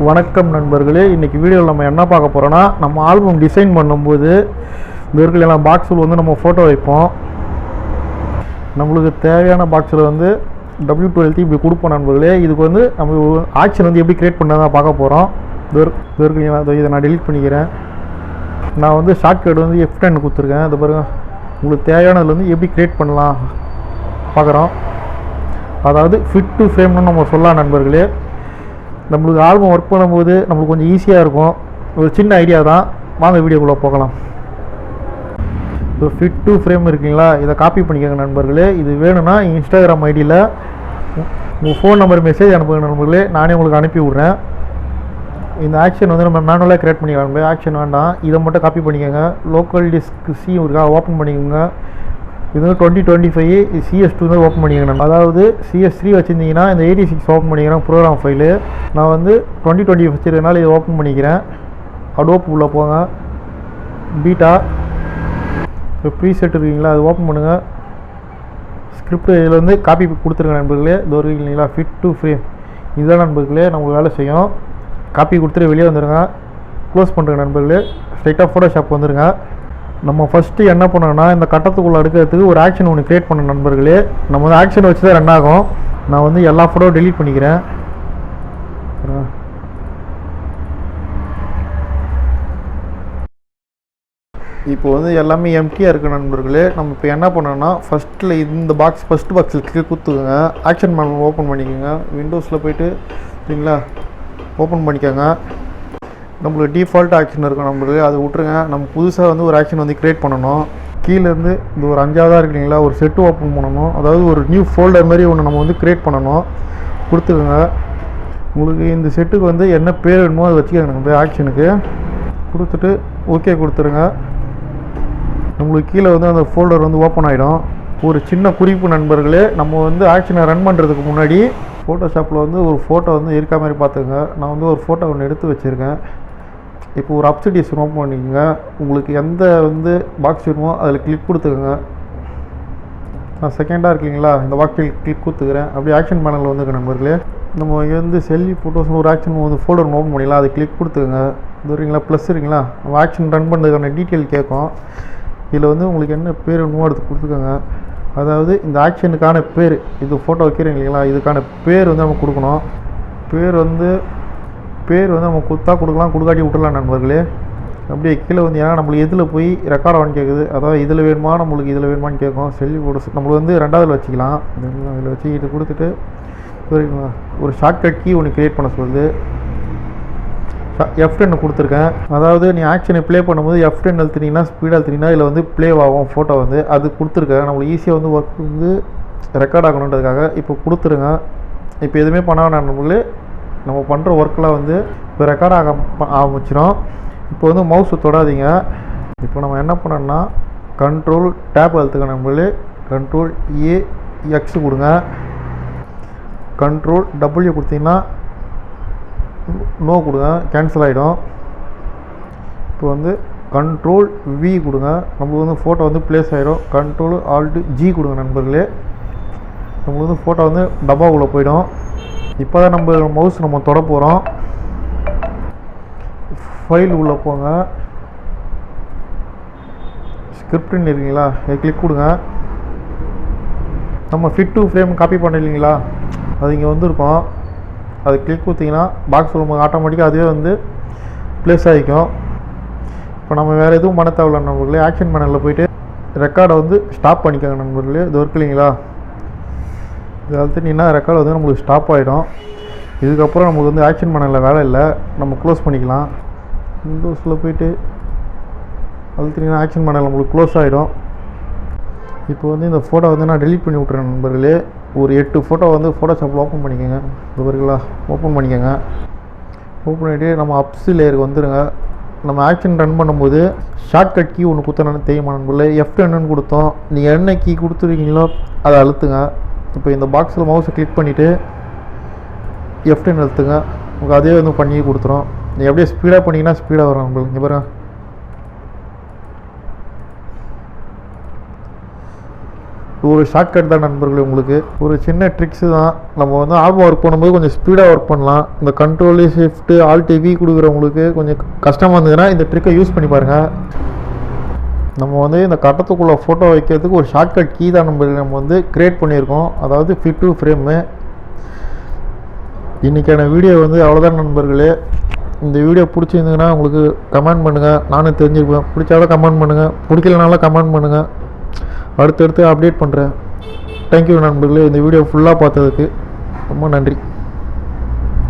வணக்கம் நண்பர்களே. இன்றைக்கி வீடியோவில் நம்ம என்ன பார்க்க போகிறோன்னா, நம்ம ஆல்பம் டிசைன் பண்ணும்போது இந்த இருக்கிற பாக்ஸில் வந்து நம்ம ஃபோட்டோ வைப்போம். நம்மளுக்கு தேவையான பாக்ஸில் வந்து W12 இப்படி கொடுப்போம் நண்பர்களே. இதுக்கு வந்து நம்ம ஆக்ஷன் வந்து எப்படி க்ரியேட் பண்ணதான் பார்க்க போகிறோம். இதை நான் டெலிட் பண்ணிக்கிறேன். நான் வந்து ஷார்ட்கட் வந்து F10 கொடுத்துருக்கேன். அதை பாருங்கள், உங்களுக்கு தேவையானதில் வந்து எப்படி க்ரியேட் பண்ணலாம் பார்க்குறோம். அதாவது ஃபிட் டு ஃப்ரேம்னு நம்ம சொல்லலாம் நண்பர்களே. நம்மளுக்கு ஆல்பம் ஒர்க் பண்ணும்போது நம்மளுக்கு கொஞ்சம் ஈஸியாக இருக்கும். ஒரு சின்ன ஐடியா தான், வாங்க வீடியோக்குள்ளே போகலாம். இப்போ ஃபிட் டு ஃப்ரேம் இருக்குங்களா, இதை காப்பி பண்ணிக்கோங்க நண்பர்களே. இது வேணும்னா இன்ஸ்டாகிராம் ஐடியில் உங்கள் ஃபோன் நம்பர் மெசேஜ் அனுப்புங்க நண்பர்களே, நானே உங்களுக்கு அனுப்பி விட்றேன். இந்த ஆக்ஷன் வந்து நம்ம மேனுவலாக க்ரியேட் பண்ணிக்கலாம். ஆக்ஷன் வேண்டாம், இதை மட்டும் காப்பி பண்ணிக்கோங்க. லோக்கல் டிஸ்க் சி இருக்கா, ஓப்பன் பண்ணிக்கோங்க. இது வந்து 2025 CS2 தான் ஓப்பன் பண்ணிக்கிறேன். அதாவது CS3 வச்சுருந்தீங்கன்னா இந்த 86 ஓப்பன் பண்ணிக்கிறேன் ப்ரோக்ராம் ஃபைலு. நான் வந்து 2020 வச்சுருக்கனால இதை ஓப்பன் பண்ணிக்கிறேன். அடோப் உள்ளே போங்க, பீட்டா இப்போ ப்ரீசெட் இருக்கீங்களா, அது ஓப்பன் பண்ணுங்கள். ஸ்கிரிப்ட் இதில் வந்து காப்பி கொடுத்துருங்க நண்பர்களே. இது ஒரு இல்லைங்களா ஃபிட் டு ஃப்ரேம், இதுதான் நண்பர்களே நம்ம வேலை செய்யும். காப்பி கொடுத்துட்டு வெளியே வந்துடுங்க, க்ளோஸ் பண்ணுறேங்க நண்பர்களே. ஸ்ட்ரைட்டாக ஃபோட்டோஷாப் வந்துடுங்க. நம்ம ஃபஸ்ட்டு என்ன பண்ணோன்னா, இந்த கட்டத்துக்குள்ளே அடுக்கிறதுக்கு ஒரு ஆக்ஷன் ஒன்று க்ரியேட் பண்ண நண்பர்களே. நம்ம வந்து ஆக்ஷன் வச்சு தான் ரன் ஆகும். நான் வந்து எல்லா ஃபோட்டோவும் டெலீட் பண்ணிக்கிறேன். இப்போ வந்து எல்லாமே எம்டியாக இருக்குது நண்பர்களே. நம்ம இப்போ என்ன பண்ணோன்னா, ஃபஸ்ட்டில் இந்த ஃபஸ்ட் பாக்ஸில் கிளிக் கொடுத்துக்கோங்க. ஆக்ஷன் மேனுவல் ஓப்பன் பண்ணிக்கோங்க. விண்டோஸில் போய்ட்டு சரிங்களா, ஓப்பன் பண்ணிக்கோங்க. நம்மளுக்கு டிஃபால்ட் ஆக்ஷன் இருக்கும் நம்மளுக்கு, அதை விட்ருங்க. நம்ம புதுசாக வந்து ஒரு ஆக்ஷன் வந்து க்ரியேட் பண்ணணும். கீழேருந்து இது ஒரு 5ஆவதாக இருக்குங்களா, ஒரு செட்டு ஓப்பன் பண்ணணும். அதாவது ஒரு நியூ ஃபோல்டர் மாதிரி ஒன்று நம்ம வந்து க்ரியேட் பண்ணணும். கொடுத்துக்கோங்க. உங்களுக்கு இந்த செட்டுக்கு வந்து என்ன பேர் வேணுமோ அதை வச்சுக்கோங்க. நம்ம ஆக்ஷனுக்கு கொடுத்துட்டு ஓகே கொடுத்துருங்க. நம்மளுக்கு கீழே வந்து அந்த ஃபோல்டர் வந்து ஓப்பன் ஆகிடும். ஒரு சின்ன குறிப்பு நண்பர்களே, நம்ம வந்து ஆக்ஷனை ரன் பண்ணுறதுக்கு முன்னாடி ஃபோட்டோஷாப்பில் வந்து ஒரு ஃபோட்டோ வந்து இருக்க மாதிரி பார்த்துக்கோங்க. நான் வந்து ஒரு ஃபோட்டோ ஒன்று எடுத்து வச்சுருக்கேன். இப்போ ஒரு அப்சடிஷன் ஓப்பன் பண்ணிக்கோங்க. உங்களுக்கு எந்த வந்து பாக்ஸ் வேணுமோ அதில் கிளிக் கொடுத்துக்கோங்க. நான் செகண்டாக இருக்கீங்களா, இந்த பாக்ஸில் கிளிக் கொடுத்துக்கிறேன். அப்படியே ஆக்ஷன் பேனலில் வந்துருக்க நண்பர்களே. நம்ம இங்கே வந்து செல்லி ஃபோட்டோஸ்னு ஒரு ஆக்ஷன் வந்து ஃபோல்டர் ஓப்பன் பண்ணிக்கலாம். அதை கிளிக் கொடுத்துக்கோங்க. இது வரீங்களா ப்ளஸ் இருக்குங்களா, நம்ம ஆக்ஷன் ரன் பண்ணுறதுக்கான டீட்டெயில் கேட்கும். இதில் வந்து உங்களுக்கு என்ன பேர் வேணுமோ எடுத்து கொடுத்துக்கோங்க. அதாவது இந்த ஆக்ஷனுக்கான பேர், இது ஃபோட்டோ வைக்கிறீங்க இல்லைங்களா, இதுக்கான பேர் வந்து நம்ம கொடுக்கணும். பேர் வந்து நம்ம கொடுக்கலாம், கொடுக்காட்டி விட்டுலாம் நண்பர்களே. அப்படியே கீழே வந்து ஏன்னா நம்மளுக்கு எதில் போய் ரெக்கார்ட் ஆகுன்னு கேட்குது. அதாவது இதில் வேணுமா, நம்மளுக்கு இதில் வேணுமான்னு கேட்கும். செல்லி ஃபோட்டோஸ் நம்மளுக்கு வந்து 2ஆவதில் வச்சுக்கலாம். இதில் வச்சு இது கொடுத்துட்டு ஒரு ஷார்ட்கட் கீ ஒன்று க்ரியேட் பண்ண சொல்லுது. F10 கொடுத்துருக்கேன். அதாவது நீ ஆக்ஷனை ப்ளே பண்ணும்போது F10 அழுத்தினீங்கன்னா, ஸ்பீடாக அழுத்தினீங்கன்னா இதில் வந்து ப்ளே ஆகும் ஃபோட்டோ வந்து. அது கொடுத்துருக்கேன். நம்மளுக்கு ஈஸியாக வந்து ஒர்க் வந்து ரெக்கார்ட் ஆகணுன்றதுக்காக இப்போ கொடுத்துருங்க. இப்போ எதுவுமே பண்ண வேணாம் நம்மளே. நம்ம பண்ணுற ஒர்க்கெலாம் வந்து இப்போ ரெக்கார்ட் ஆரம்பிச்சிடும். இப்போ வந்து மவுஸை தொடாதீங்க. இப்போ நம்ம என்ன பண்ணோம்னா, கண்ட்ரோல் டேப் அழுத்துக்க நம்மளே. கண்ட்ரோல் AX கொடுங்க. கண்ட்ரோல் W கொடுத்தீங்கன்னா நோ கொடுங்க, கேன்சல் ஆகிடும். இப்போ வந்து கண்ட்ரோல் V கொடுங்க. நம்மளுக்கு வந்து ஃபோட்டோ வந்து ப்ளேஸ் ஆகிடும். கண்ட்ரோல் Alt G கொடுங்க நண்பர்களே. நம்மளுக்கு வந்து ஃபோட்டோ வந்து டப்பாவுக்குள்ளே போயிடும். இப்போ தான் நம்ம மவுஸ் நம்ம தொட போகிறோம். ஃபைல் உள்ளே போங்க, ஸ்கிரிப்ட்னு இருக்கீங்களா, கிளிக் கொடுங்க. நம்ம ஃபிட் டு ஃப்ரேம் காப்பி பண்ண இல்லைங்களா, அது இங்கே வந்துருக்கோம். அது கிளிக் கொடுத்தீங்கன்னா பாக்ஸ் நம்ம ஆட்டோமேட்டிக்காக அதுவே வந்து ப்ளேஸ் ஆகிக்கும். இப்போ நம்ம வேறு எதுவும் பண்ண தேவையில்ல நண்பர்களே. ஆக்ஷன் பேனலில் போய்ட்டு ரெக்கார்டை வந்து ஸ்டாப் பண்ணிக்கோங்க நண்பர்களே. இது ஒர்க் இல்லைங்களா, இது அழுத்தினீங்கன்னா ரெக்கார்டு வந்து நம்மளுக்கு ஸ்டாப் ஆகிடும். இதுக்கப்புறம் நமக்கு வந்து ஆக்ஷன் பேனலில் வேலை இல்லை, நம்ம க்ளோஸ் பண்ணிக்கலாம். விண்டோஸில் போய்ட்டு அழுத்தினீங்கன்னா ஆக்ஷன் பேனல் நம்மளுக்கு க்ளோஸ் ஆகிடும். இப்போ வந்து இந்த ஃபோட்டோ வந்து நான் டெலீட் பண்ணி விட்றேன் நண்பர்களே. ஒரு 8 ஃபோட்டோ வந்து ஃபோட்டோஷாப்பில் ஓப்பன் பண்ணிக்கோங்க. இதுவரைங்களா ஓப்பன் பண்ணிக்கோங்க. ஓப்பன் பண்ணிவிட்டு நம்ம அப்ஸ் லேயருக்கு வந்துடுங்க. நம்ம ஆக்ஷன் ரன் பண்ணும்போது ஷார்ட்கட் கீ ஒன்று கொடுத்தோன்னு தெரியுமா நண்பர்களே, F10 கொடுத்தோம். நீங்கள் என்ன கீ கொடுத்துருக்கீங்களோ அதை அழுத்துங்க. இப்போ இந்த பாக்ஸில் மவுஸை கிளிக் பண்ணிவிட்டு F10 அழுத்துங்க. உங்களுக்கு அதே வந்து பண்ணி கொடுத்துரும். நீங்கள் அப்படியே ஸ்பீடாக பண்ணிங்கன்னா ஸ்பீடாக வரும் நம்மளுக்கு. இங்கே பாருங்கள், ஒரு ஷார்ட்கட் தான் நண்பர்களே. உங்களுக்கு ஒரு சின்ன ட்ரிக்ஸு தான். நம்ம வந்து ஆல்பம் ஒர்க் பண்ணும்போது கொஞ்சம் ஸ்பீடாக ஒர்க் பண்ணலாம். இந்த கண்ட்ரோலு ஷிஃப்ட்டு ஆல் டிவி கொடுக்குறவங்களுக்கு கொஞ்சம் கஷ்டமாக இருந்ததுன்னா இந்த ட்ரிக்கை யூஸ் பண்ணி பாருங்கள். நம்ம வந்து இந்த கட்டத்துக்குள்ளே ஃபோட்டோ வைக்கிறதுக்கு ஒரு ஷார்ட்கட் கீ தான் நம்ம வந்து க்ரியேட் பண்ணியிருக்கோம். அதாவது ஃபிட் டு ஃப்ரேமு. இன்றைக்கான வீடியோ வந்து அவ்வளோதான் நண்பர்களே. இந்த வீடியோ பிடிச்சிருந்ததுன்னா உங்களுக்கு கமெண்ட் பண்ணுங்கள். நானும் தெரிஞ்சுருப்பேன். பிடிச்சாலும் கமெண்ட் பண்ணுங்கள், பிடிக்கலனாலும் கமெண்ட் பண்ணுங்கள். அடுத்தடுத்து அப்டேட் பண்ணுறேன். தேங்க்யூ நண்பர்களே. இந்த வீடியோ ஃபுல்லாக பார்த்ததுக்கு ரொம்ப நன்றி.